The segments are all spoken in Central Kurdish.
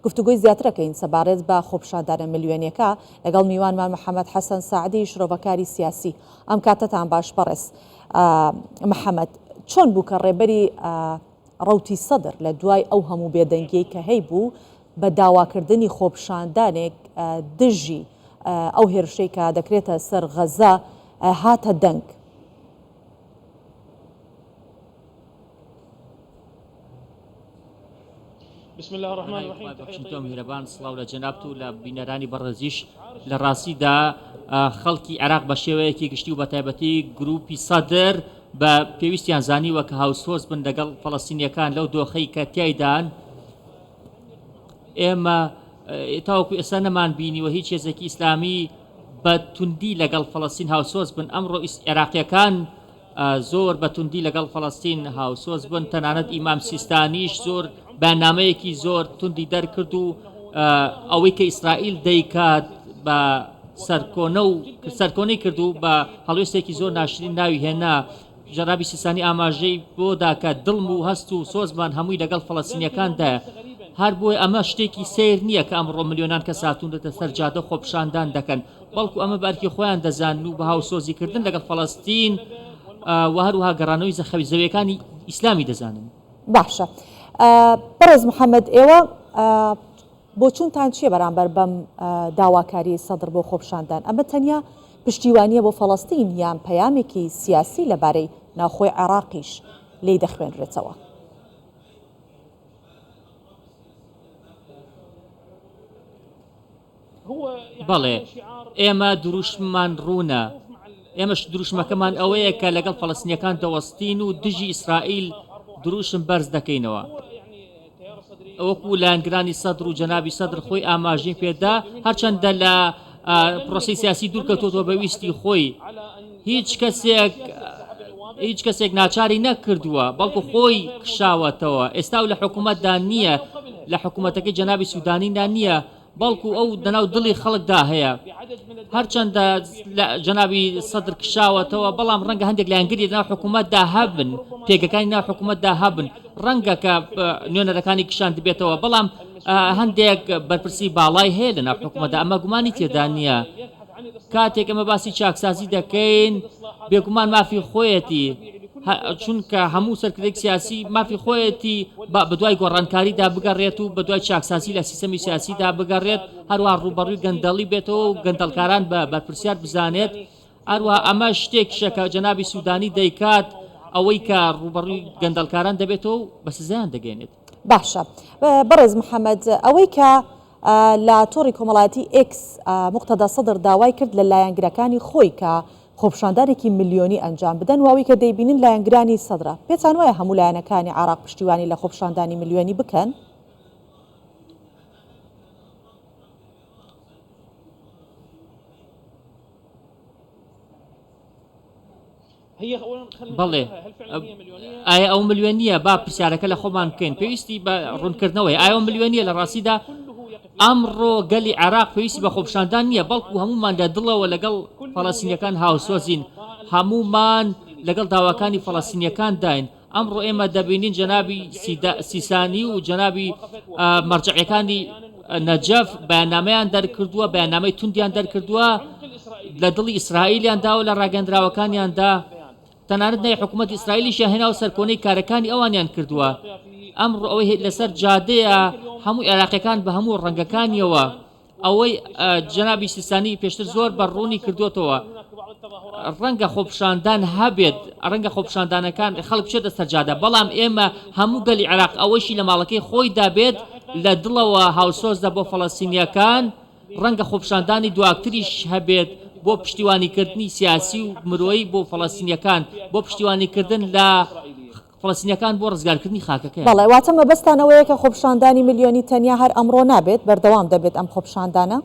گفتوگۆی زیاترەکەین سەبارەت بە خۆپیشاندانە ملیۆنیەکە لەگەڵ میوانمان محەممەد حەسەن سعدی شرۆڤەکاری سیاسی. ئەم کاتتان باش بەڕێز محەممەد، چۆن بوو کە ڕێبەری ڕەوتی سەدر لە دوای ئەو هەموو بێدەنگیەی کە هەی بوو بە داواکردنی خۆپیشاندانێک دژی ئەو هێرشەی کە دەکرێتە سەر غەزا هاتە دەنگ؟ بسم الله الرحمن الرحيم. تحياتي مهربان سلااو لە جەنابت و لە بینەرانی بەڕێزیش. لە ڕاستیدا خەڵکی عێراق بە شێوەیەکی گشتی و بە تایبەتی گروپی سەدر بە پێویستیان زانیوە کە هاوسۆز بن لەگەڵ فەڵەستینیەکان لەو دۆخەی کە تیایدان ئێمە تاوەکو ئێستا نەمان بینیوە هیچ هێزێکی ئیسلامی بە توندی لەگەڵ فەڵەستین هاوسۆز بن. ئەمڕۆ عێراقیەکان زۆر بە توندی لەگەڵ فەڵەستین هاوسۆز بن، تەنانەت ئیمام سیستانیش زۆر بەنامەیەکی زۆر توندی دەرکرد و ئەوەی کە ئیسرائیل دەیکات بە سەرکۆنەی کرد و بە هەڵوێستێکی زۆر ناشرین ناوی هێنا. جەنابی سیستانی ئاماژەی بۆ داکە دڵم و هەست و سۆزمان هەمووی لەگەڵ فەڵەستینیەکاندا. هەر بۆی ئەمە شتێکی سیر نییە کە ئەمڕۆ ملیۆنان کە ساتوونەتە سەر جادە خۆپیشاندان دەکەن، بەڵکو ئەمە بەرکی خۆیان دەزان و بە هاوسۆزیکردن لەگەڵ فەڵەستین و هەروەها گەڕانەوەی زەخەوی زەویەکانی ئیسلامی دەزانن. باشە بەڕێز محەممەد، ئێوە بۆ چونتان چیە بەرامبەر بەم داواکاری سەدر بۆ خۆپیشاندان؟ ئەمە تەنیا پشتیوانیە بۆ فەڵەستین یان پەیامێکی سیاسی لەبارەی ناوخۆی عێراقیش لێی دەخوێنرێتەوە؟ بەڵێ ئێمە دروشممان ڕوونە، ئێمەش دروشمەکەمان ئەوەیە کە لەگەڵ فەڵەستینیەکان دەوەستین و دژی ئیسرائیل دروشم بەرز دەکەینەوە. ئەوەکو لایەنگرانی سەدر و جەنابی سەدر خۆی ئاماژەی پێدا، هەرچەندە لە پرۆسی سیاسی دوورکەوتووە بەویستی خۆی هیچ کەسێک ناچاری نەکردووە، بەڵکو خۆی کشاوەتەوە. ئێستا و لە حکوومەتدا نییە، لە حکوومەتەکەی جەنابی سوودانیدا نییە، بەڵکو ئەو دەناو دڵی خەڵکدا هەیە. هەرچەندە جەنابی سەدر کشاوەتەوە، بەڵام ڕەنگە هەندێک لایەنگری ناو حکوومەتدا هەبن، پێگەکانی ناو حکوومەتدا هەبن، ڕەنگە کە نوێنەرەکانی کشان دەبێتەوە، بەڵام هەندێک بەرپرسی باڵای هەیە لە ناو حکوومەتدا، ئەمە گومانی تێدا نییە. کاتێک ئەمە باسی چاکسازی دەکەین بێگومان مافی خۆیەتی، چونکە هەموو سەرکردێک سیاسی مافی خۆیەتی بەدوای گۆڕانکاریدا بگەڕێت و بەدوای چاکسازی لە سیستەمی سیاسیدا بگەڕێت، هەروە ڕوبەڕووی گەندەڵی بێتەوە و گەندەڵکاران بە بەرپرسیار بزانێت. هەروە ئەمە شتێکیشە کە جەنابی سوودانی دەیکات، ئەوەی کە ڕوبەڕووی گەندەڵکاران دەبێتەوە و بە سزایان دەگەێنێت. باشە بەڕێز محەممەد، ئەوەی کە لە تۆڕی کۆمەڵایەتی ئێکس موقتەدا سەدر داوای کرد لە لایەنگرەکانی خۆی کە خۆپیشاندانێکی ملیۆنی ئەنجام بدەن، واوی کە دەیبینن لایەنگرانی سەدرە، پێتان وایە هەموو لایەنەکانی عێراق پشتیوانی لە خۆپیشاندانی ملیۆنی بکەن؟ بەڵێ ئایا ئەو ملیۆنیە با پرسیارەکە لە خۆمان بکەین، پێویستی بە ڕوونکردنەوەی ئایا ئەو ملیۆنیە لە ڕاستیدا ئەمڕۆ گەلی عێراق پێویستی بە خۆپیشاندان نییە، بەڵکو هەمومان لە دڵەوە لەگەڵ فەڵەستینیەکان هاوسۆزین، هەمومان لەگەڵ داواکانی فەڵەستینیەکان داین. ئەمڕۆ ئێمە دەبینین جەنابی سیسانی و جەنابی مەرجعیەکانی نەجەف بەیاننامەیان دەرکردووە، بەیاننامەی توندیان دەرکردووە، لە دڵی ئیسرائیلیان داوە لە ڕاگەندراوەکانیاندا، تەنانەت نای حکوومەت ئیسرائیلیشیان هێنا و سەرکۆنەی کارەکانی ئەوانیان کردووە. ئەمڕۆ ئەوەی لەسەر جادەیە هەموو عێراقیەکان بە هەموو ڕەنگەکانیەوە، ئەوەی جەنابی سیستانی پێشتر زۆر بەڕوونی کردوتەوە، ڕەنگە خۆپیشاندان هەبێت، ڕەنگە خۆپیشاندانەکان خەڵک بچێتە سەر جادە، بەڵام ئێمە هەموو گەلی عێراق ئەوەشی لە ماڵەکەی خۆی دابێت لە دڵەوە هاوسۆزدا بۆ فەڵەستینیەکان، ڕەنگە خۆپیشاندانی دواکتریش هەبێت بۆ پشتیوانیکردنی سیاسی و مرۆیی بۆ فەڵەستینیەکان، بۆ پشتیوانیکردن لە فەڵەستینیەکان بۆ ڕزگارکردنی خاکەکەیان. بەڵێ واتە مەبەستانەوەیە کە خۆپیشاندانی ملیۆنی تەنیا هەر ئەمڕۆ نابێت، بەردەوام دەبێت ئەم خۆپیشاندانە؟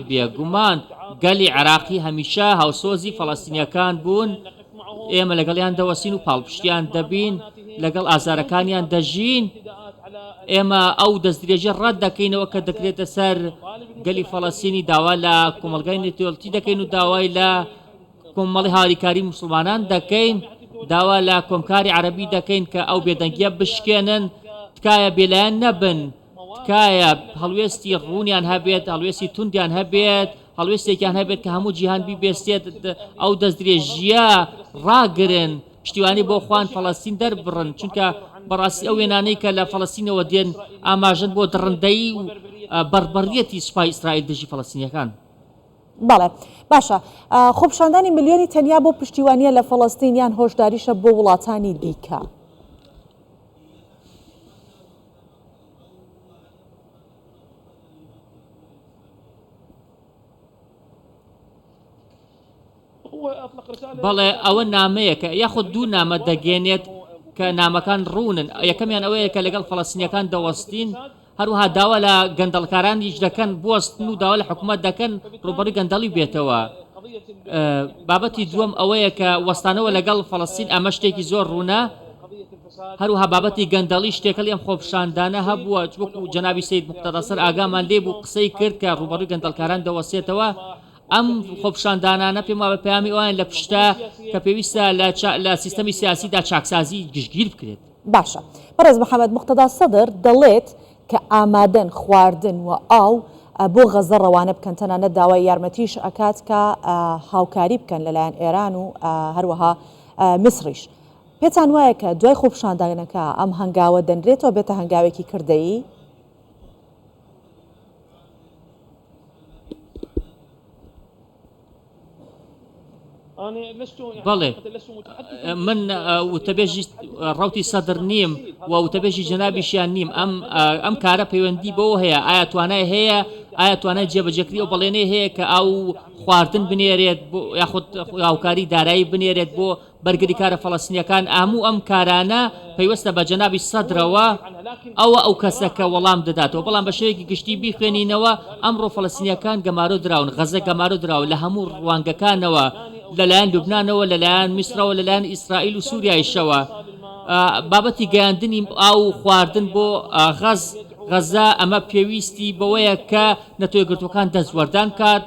بێگومان گەلی عێراقی هەمیشە هاوسۆزی فەڵەستینیەکان بوون، ئێمە لەگەڵیان دەوەسین و پاڵپشتیان دەبین، لەگەڵ ئازارەکانیان دەژین. ئێمە ئەو دەستدرێژە ڕەت دەکەینەوە کە دەکرێتە سەر گەلی فەڵەستینی، داوا لە کۆمەلگای نێتۆڵتی دەکەین و داوای لە کۆمەڵی هاوریکاری مسلمانان دەکەین داوا لە کۆمکاری عەرەبی دەکەین کە ئەو بێدەنگیە بشکێنن تکایە بێلایەن نەبن تکایە هەڵوێستی ڕوونیان هەبێت هەڵوێستی توندیان هەبێت هەڵوێستێکیان هەبێت کە هەموو جیهان بیبێستێت ئەو دەستدرێژیە ڕاگرن پشتیوانی بۆ خوان فەڵەستین دەربڕن چونکە بەڕاستی ئەو وێنانەی کە لە فەڵەستینەوە دێن ئاماژن بۆ دڕندەی و بەربەڕیەتی سوپای ئیسرائیل دژی فەڵەستینیەکان. بەڵێ باشە خۆپشاندانی ملیۆنی تەنیا بۆ پشتیوانیە لە فەڵەستینیان هۆشداریشە بۆ وڵاتانی دیکە. بەڵێ ئەوە نامەیە کە یاخود دوو نامە دەگەێنێت کە نامەکان ڕوونن یەکەمیان ئەوەیە کە لەگەڵ فەڵەستینیەکان دەوەستین هەروها داوا لە گەندەڵکارانیش دەکەن بوەستن و داوا لە حکوومەت دەکەن ڕوبەڕووی گەندەڵی بێتەوە. بابەتی دووەم ئەوەیە کە وەستانەوە لەگەڵ فەڵەستین ئەمە شتێکی زۆر ڕوونە هەروها بابەتی گەندەڵی شتێکەڵی ئەم خۆپشاندانە هەبووە وەکو جەنابی سەید موقتەدەسەر ئاگامان لێ بوو قسەی کرد کە ڕوبەڕووی گەندەڵکاران دەوەسێتەوە ئەم خۆپشاندانانە پێم وایە بە پەیامی ئەویان لە پشتە کە پێویستە لە سیستەمی سیاسیدا چاکسازی گشتگیر بکرێت. باشە بەڕێز محەممەد موقتەدا سەدر دەڵێت کە ئامادەن خواردن و ئاو بۆ غەزە ڕەوانە بکەن تەنانەت داوای یارمەتیش ئەکات کە هاوکاری بکەن لەلایەن ئێران و هەروەها میسریش. پێتان وایە کە دوای خۆپشاندانەکە ئەم هەنگاوە دەنرێتەوە بێتە هەنگاوێکی کردەیی؟ بەڵێ من وتەبێژی ڕوتی سەدر نیم و وتەبێژی جەنابیشیان نیم ئەم کارە پەیوەندی بەوە هەیە ئایا توانای هەیە ئایا توانای جێبەجێکردنی ئەو بەڵێنەی هەیە کە ئەو خواردن بنێرێت بۆ یاخود هاوکاری دارایی بنێرێت بۆ بەرگری کارە فەڵەستینیەکان هەموو ئەم کارانە پەیوەستە بە جەنابی سەدرەوە ئەو کەسەکە وەڵام دەداتەوە بەڵام بە شێوەیەکی گشتی بیخوێنینەوە ئەمڕۆ فەڵەستینیەکان گەمارۆ دراون غەزە گەمارۆ دراون لە هەموو ڕوانگەکانەوە لەلایەن لوبنانەوە لەلایەن میسرەوە لەلایەن ئیسرائیل و سووریایشەوە بابەتی گەیاندنی ئاو خواردن بۆ غەزە ئەمە پێویستی بەوەیە کە نەتۆیەگرتوەکان دەستوەردان کات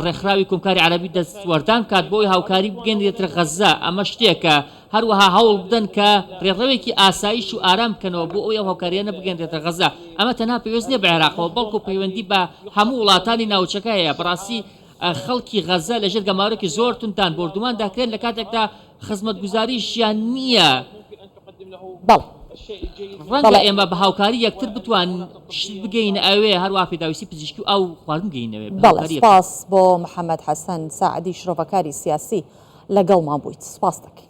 ڕێکخراوی کۆمکاری عەرەبی دەستوەردان کات بۆی هاوکاری بگەێنرێتە غەزە ئەمە شتێکە هەروەها هەوڵ بدەن کە ڕێڕەوێکی ئاسایش و ئارام بکەنەوە بۆ ئەو هاوکاریانە بگەێنرێتە غەزە ئەمە تەنها پێویست نیە بە عێراقەوە بەڵکو پەیوەندی بە هەموو وڵاتانی ناوچەکە هەیە بەڕاستی خەڵکی غەزە لەژێر گەمارۆکی زۆر توندان بردومان داکرێن لە کاتێکدا خزمەتگوزاریشیان نییە ڕەنگە ئێمە بە هاوکاری یەکتر بتوان بگەینە ئەوێ هەروە پێداویستی پزیشکی و ئەو خواردن بگەینەوێ. بەڵێ سپاس بۆ محەممەد حەسەن سەعدی شرۆڤەکاری سیاسی لەگەڵمان بوویت سپاس دەکەین.